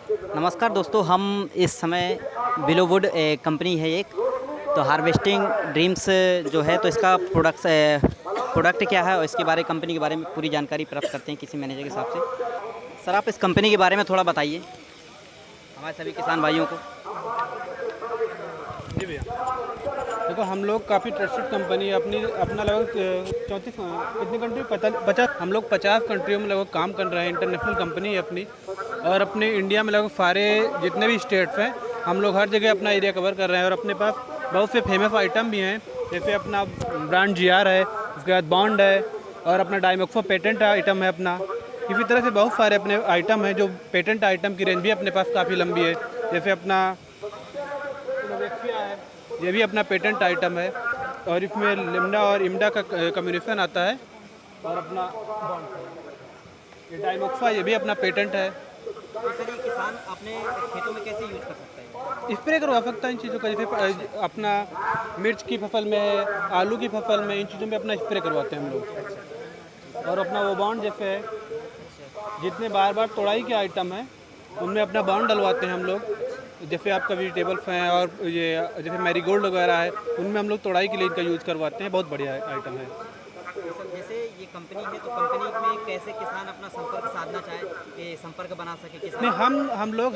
नमस्कार दोस्तों, हम इस समय बिलोवुड कंपनी है एक, तो हार्वेस्टिंग ड्रीम्स जो है तो इसका प्रोडक्ट क्या है और इसके बारे कंपनी के बारे में पूरी जानकारी प्राप्त करते हैं किसी मैनेजर के हिसाब से। सर, आप इस कंपनी के बारे में थोड़ा बताइए हमारे सभी किसान भाइयों को। जी भैया, देखो हम लोग काफ़ी ट्रस्टेड कंपनी है। अपना लगभग 34 कितनी कंट्री 50 हम लोग 50 कंट्रियों में लगभग काम कर रहे हैं। इंटरनेशनल कंपनी है अपनी, और अपने इंडिया में लगभग सारे जितने भी स्टेट्स हैं हम लोग हर जगह अपना एरिया कवर कर रहे हैं। और अपने पास बहुत से फेमस आइटम भी हैं, जैसे अपना ब्रांड GR है, उसके बाद बॉन्ड है, और अपना डाइमोक्सो पेटेंट आइटम है अपना। इसी तरह से बहुत सारे अपने आइटम हैं जो पेटेंट आइटम की रेंज भी अपने पास काफ़ी लंबी है। जैसे अपना है, ये भी अपना पेटेंट आइटम है, और इसमें लिम्डा और इम्डा का कम्युनिकेशन आता है। और अपना ये डाइमोक्सा, ये भी अपना पेटेंट है। तो सर, ये किसान अपने खेतों में कैसे यूज कर सकता है? स्प्रे करवा सकता है इन चीज़ों का, जैसे अपना मिर्च की फसल में है, आलू की फसल में, इन चीज़ों में अपना स्प्रे करवाते हैं हम लोग। और अपना वो बॉन्ड जैसे है, जितने बार बार तोड़ाई के आइटम है उनमें अपना बॉन्ड डलवाते हैं हम लोग। जैसे आपका वेजिटेबल्स हैं और ये जैसे मैरीगोल्ड वगैरह है, उनमें हम लोग तोड़ाई के लिए इनका यूज़ करवाते हैं। बहुत बढ़िया आइटम है। तो सर, जैसे ये कंपनी है तो कंपनी में कैसे किसान अपना संपर्क साधना चाहे कि संपर्क बना सके किसान? नहीं, हम लोग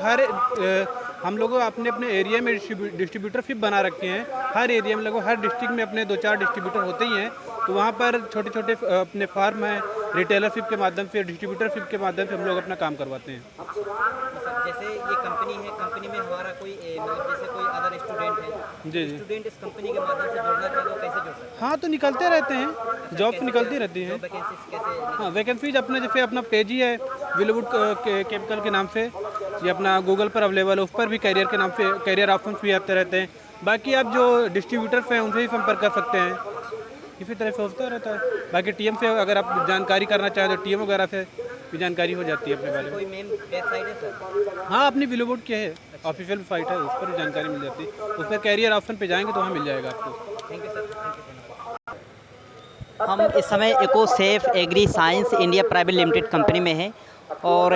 हम लोग अपने अपने एरिया में डिस्ट्रीब्यूटरशिप बना रखे हैं। हर एरिया में लगभग हर डिस्ट्रिक्ट में अपने 2-4 डिस्ट्रीब्यूटर होते ही हैं। तो वहाँ पर छोटे छोटे अपने फार्म हैं, रिटेलरशिप के माध्यम से, डिस्ट्रीब्यूटरशिप के माध्यम से हम लोग अपना काम करवाते हैं। तो सर, जैसे ये कंपनी है, कंपनी में हमारा कोई मतलब जैसे कोई अदर स्टूडेंट है, जी जी। स्टूडेंट इस कंपनी के माध्यम से जुड़ना चाहे तो कैसे जुड़ सकते हाँ, तो निकलते रहते हैं, जॉब्स निकलती रहती हैं। वैकेंसीज कैसे? हाँ, वैकेंसीज अपने जैसे अपना पेज ही है बिलोवुड केमिकल के नाम से, ये अपना गूगल पर अवेलेबल है। उस पर भी कैरियर के नाम से कैरियर ऑप्शन भी आते रहते हैं। बाकी आप जो डिस्ट्रीब्यूटर्स हैं उनसे ही संपर्क कर सकते हैं। इसी तरह से होता रहता है। बाकी TM से अगर आप जानकारी करना चाहें तो TM वगैरह से भी जानकारी हो जाती है अपने बारे में। कोई मेन वेबसाइट है सर? हाँ, अपनी बिलोवुड के है, ऑफिशियल साइट है, उस पर भी जानकारी मिल जाती है। उस पर कैरियर ऑप्शन पे जाएंगे तो वहाँ मिल जाएगा आपको। Thank you sir, thank you. हम इस समय Ecosafe agri science India private limited company में हैं, और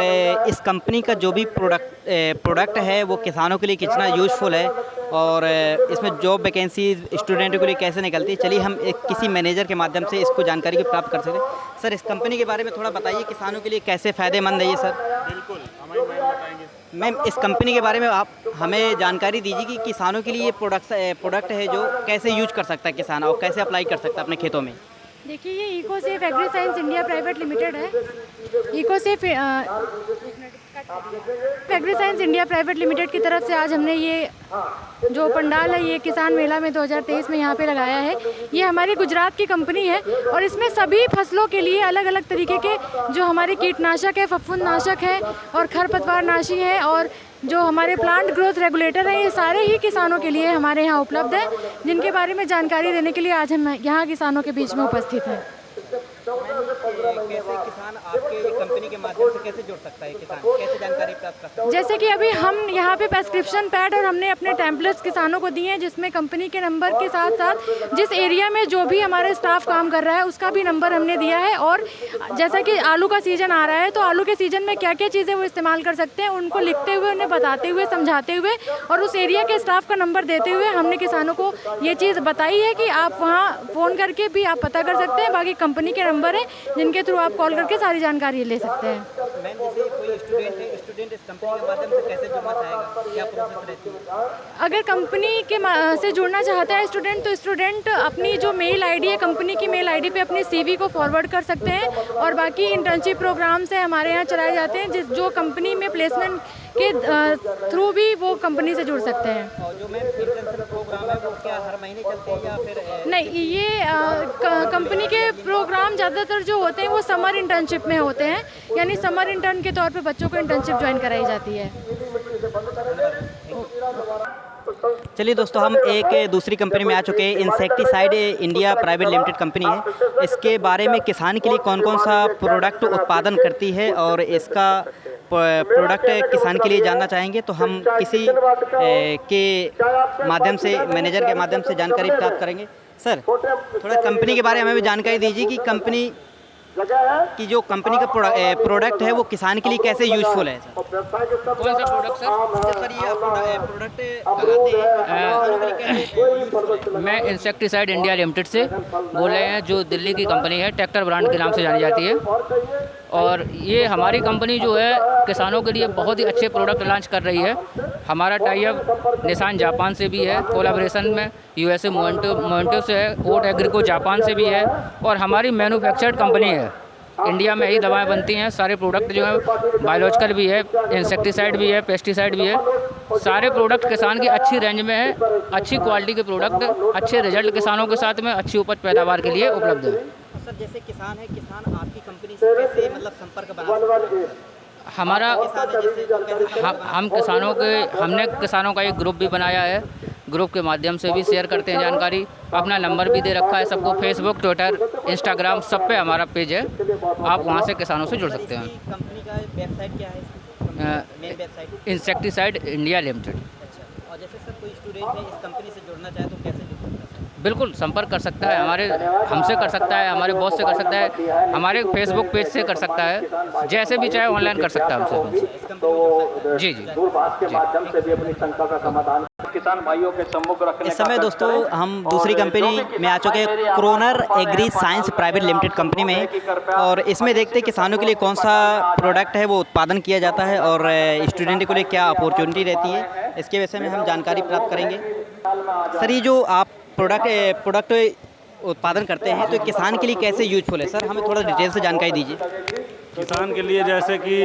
इस कंपनी का जो भी प्रोडक्ट है वो किसानों के लिए कितना यूज़फुल है, और इसमें जॉब वैकेंसीज स्टूडेंटों के लिए कैसे निकलती है। चलिए हम एक किसी मैनेजर के माध्यम से इसको जानकारी की प्राप्त कर सकते हैं। सर, इस कंपनी के बारे में थोड़ा बताइए, किसानों के लिए कैसे फ़ायदेमंद है ये सर? बिल्कुल, हमारी मैम बताएंगे। मैम, इस कंपनी के बारे में आप हमें जानकारी दीजिए कि किसानों के लिए ये प्रोडक्ट है जो कैसे यूज कर सकता है किसान, और कैसे अप्लाई कर सकता है अपने खेतों में। देखिए, ये Ecosafe agri science India private limited है। Ecosafe agri science India private limited की तरफ से आज हमने ये जो पंडाल है ये किसान मेला में 2023 में यहाँ पे लगाया है। ये हमारी गुजरात की कंपनी है, और इसमें सभी फसलों के लिए अलग अलग तरीके के जो हमारे कीटनाशक है, फफूंदनाशक है, और खरपतवारनाशी है, और जो हमारे प्लांट ग्रोथ रेगुलेटर हैं, ये सारे ही किसानों के लिए हमारे यहाँ उपलब्ध है, जिनके बारे में जानकारी देने के लिए आज हम यहाँ किसानों के बीच में उपस्थित हैं। कैसे किसान आपके कंपनी के माध्यम से कैसे जुड़ सकता है, किसान कैसे जानकारी प्राप्त कर सकता है? जैसे कि अभी हम यहाँ पे प्रेस्क्रिप्शन पैड और हमने अपने टेम्पलेट्स किसानों को दिए हैं, जिसमें कंपनी के नंबर के साथ साथ जिस एरिया में जो भी हमारे स्टाफ काम कर रहा है उसका भी नंबर हमने दिया है। और जैसा कि आलू का सीज़न आ रहा है, तो आलू के सीज़न में क्या क्या चीज़ें वो इस्तेमाल कर सकते हैं उनको लिखते हुए, उन्हें बताते हुए, समझाते हुए, और उस एरिया के स्टाफ का नंबर देते हुए हमने किसानों को ये चीज़ बताई है कि आप वहाँ फ़ोन करके भी आप पता कर सकते हैं। बाकी कंपनी के नंबर है जिनके थ्रू आप कॉल करके सारी जानकारी ले सकते हैं। मैम, जैसे कोई स्टूडेंट है, स्टूडेंट इस कंपनी के माध्यम से कैसे जुड़ना चाहेगा, क्या प्रोसेस रहती है? अगर कंपनी के से जुड़ना चाहता है स्टूडेंट, तो स्टूडेंट अपनी जो मेल आईडी है, कंपनी की मेल आईडी पे अपनी CV को फॉरवर्ड कर सकते हैं। और बाकी इंटर्नशिप प्रोग्राम से हमारे यहाँ चलाए जाते हैं, जो कंपनी में प्लेसमेंट के थ्रू भी वो कंपनी से जुड़ सकते हैं। और जो मैम इंटर्नशिप प्रोग्राम है वो क्या हर महीने चलते हैं या फिर नहीं, ये कंपनी के प्रोग्राम ज़्यादातर जो होते हैं वो समर इंटर्नशिप में होते हैं, यानी समर इंटर्न के तौर पे बच्चों को इंटर्नशिप ज्वाइन कराई जाती है। चलिए दोस्तों, हम एक दूसरी कंपनी में आ चुके हैं। Insecticide India private limited company है। इसके बारे में किसान के लिए कौन कौन सा प्रोडक्ट उत्पादन करती है और इसका प्रोडक्ट किसान के लिए जानना चाहेंगे, तो हम किसी के माध्यम से, मैनेजर के माध्यम से जानकारी प्राप्त करेंगे। सर, थोड़ा कंपनी के बारे में हमें भी जानकारी दीजिए कि कंपनी कि जो कंपनी का प्रोडक्ट है वो किसान के लिए कैसे यूजफुल है सर? कौन सा प्रोडक्ट सर? सर ये प्रोडक्ट लगाते हैं किसानों के लिए कैसे यूजफुल है? मैं इंसेक्टिसाइड इंडिया लिमिटेड से बोल रहे हैं, जो दिल्ली की कंपनी है, ट्रैक्टर ब्रांड के नाम से जानी जाती है। और ये हमारी कंपनी जो है किसानों के लिए बहुत ही अच्छे प्रोडक्ट लॉन्च कर रही है। हमारा टाई अप निसान जापान से भी है, कोलैबोरेशन में यूएसए मोमेंटो से है, ओट एग्रीको जापान से भी है, और हमारी मैन्युफैक्चर्ड कंपनी है। इंडिया में ही दवाएं बनती हैं। सारे प्रोडक्ट जो है बायोलॉजिकल भी है, इंसेक्टिसाइड भी है, पेस्टिसाइड भी है। सारे प्रोडक्ट किसान की अच्छी रेंज में है, अच्छी क्वालिटी के प्रोडक्ट, अच्छे रिजल्ट किसानों के साथ में अच्छी उपज पैदावार के लिए उपलब्ध है। सर जैसे किसान है, किसान आपकी कंपनी से कैसे मतलब संपर्क बना सकते हैं? हमारा किसान है जैसे तो कैसे हम किसानों के हमने किसानों का एक ग्रुप भी बनाया है। ग्रुप के माध्यम से भी शेयर करते हैं जानकारी। अपना नंबर भी दे रखा है सबको। फेसबुक, ट्विटर, इंस्टाग्राम सब पे हमारा पेज है। आप वहाँ से किसानों से जुड़ सकते हैं। कंपनी का वेबसाइट क्या है? Main website insecticide India limited. अच्छा, और जैसे सर कोई स्टूडेंट है इस कंपनी से जुड़ना चाहे तो कैसे जुड़ सकता है? बिल्कुल संपर्क कर सकता है, हमसे कर सकता है, हमारे बॉस से कर सकता है, हमारे फेसबुक पेज से कर सकता है, जैसे भी चाहे ऑनलाइन कर सकता है हमसे। इस कंपनी को जी जी दूरभाष के माध्यम से भी अपनी शंका का समाधान किसान भाइयों के सम्मुख रखने इस समय दोस्तों हम दूसरी कंपनी में आ चुके हैं, Kronar agri science private limited company में, और इसमें देखते हैं किसानों के लिए कौन सा प्रोडक्ट है वो उत्पादन किया जाता है और स्टूडेंट के लिए क्या अपॉर्चुनिटी रहती है, इसके विषय में हम जानकारी प्राप्त करेंगे। सर ये जो आप प्रोडक्ट उत्पादन करते हैं तो किसान के लिए कैसे यूजफुल है? सर हमें थोड़ा डिटेल से जानकारी दीजिए। किसान के लिए जैसे कि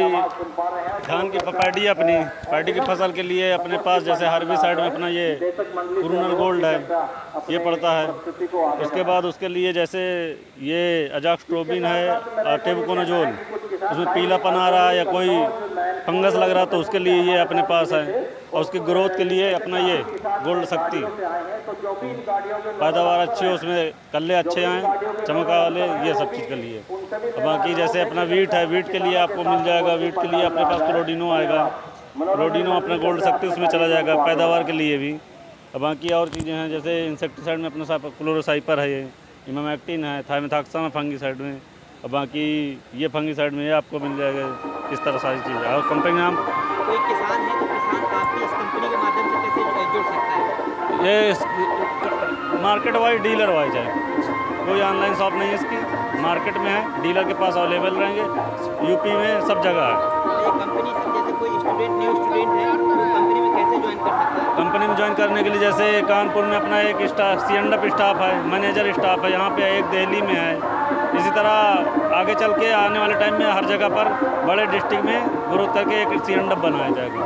धान की पैडी की फसल के लिए अपने पास जैसे हार्बिसाइड में अपना ये क्रोनर गोल्ड है, ये पड़ता है। उसके बाद उसके लिए जैसे ये अजाक्स्ट्रोबिन है, टेबुकोनाजोल, उसमें पीलापन आ रहा है या कोई फंगस लग रहा है तो उसके लिए ये अपने पास है। और उसकी ग्रोथ के लिए अपना ये गोल्ड शक्ति, पैदावार अच्छी हो, उसमें कल्ले अच्छे आएँ, चमका वाले, ये सब चीज़ के लिए। और बाकी जैसे अपना वीट है, वीट के लिए आपको मिल जाएगा, वीट के लिए अपने पास प्रोडिनो आएगा, प्रोडिनो अपना गोल्ड शक्ति उसमें चला जाएगा पैदावार के लिए भी। और बाकी और चीज़ें हैं जैसे इंसेक्टिसाइड में अपना क्लोरोसाइपर है, ये इमामेक्टिन है, थाइमेथाक्साम है फंगीसाइड में, और बाकी ये फंगीसाइड में ये आपको मिल जाएगा। इस तरह सारी चीज़ें। और कंपनी नाम कोई किसान है तो किसान आपकी इस कंपनी के माध्यम से कैसे जुड़ सकता है? ये मार्केट वाइज, डीलर वाइज है, कोई ऑनलाइन शॉप नहीं है इसकी, मार्केट में है, डीलर के पास अवेलेबल रहेंगे, यूपी में सब जगह है। ये कंपनी सर जैसे कोई न्यू स्टूडेंट है वो कंपनी में कैसे ज्वाइन कर सकता है? कंपनी में ज्वाइन करने के लिए जैसे कानपुर में अपना एक सी&एफ स्टाफ है, मैनेजर स्टाफ है, यहाँ पे एक दिल्ली में है। इसी तरह आगे चल के आने वाले टाइम में हर जगह पर बड़े डिस्ट्रिक्ट में ग्रोथ करके एक सी&एफ बनाया जाएगा।